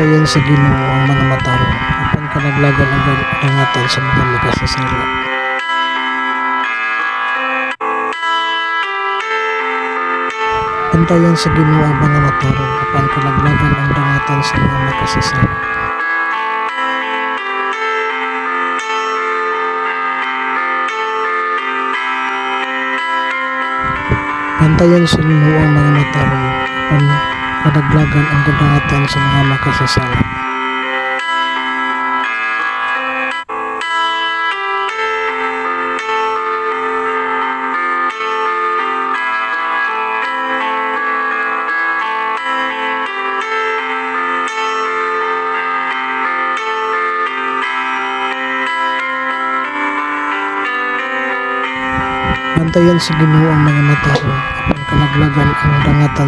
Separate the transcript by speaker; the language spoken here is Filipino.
Speaker 1: Bantayan sa Ginoo ang mga matarong, apan kalaglagan ang dangatan sa mga makasasala. Bantayan sa Ginoo ang mga matarong, apan kalaglagan ang dangatan sa mga makasasala. Bantayan sa Ginoo ang mga matarong, apan kalaglagan ang dangatan sa mga makasasala. Bantayan sa Ginoo ang mga matarong, apan kalaglagan ang dangatan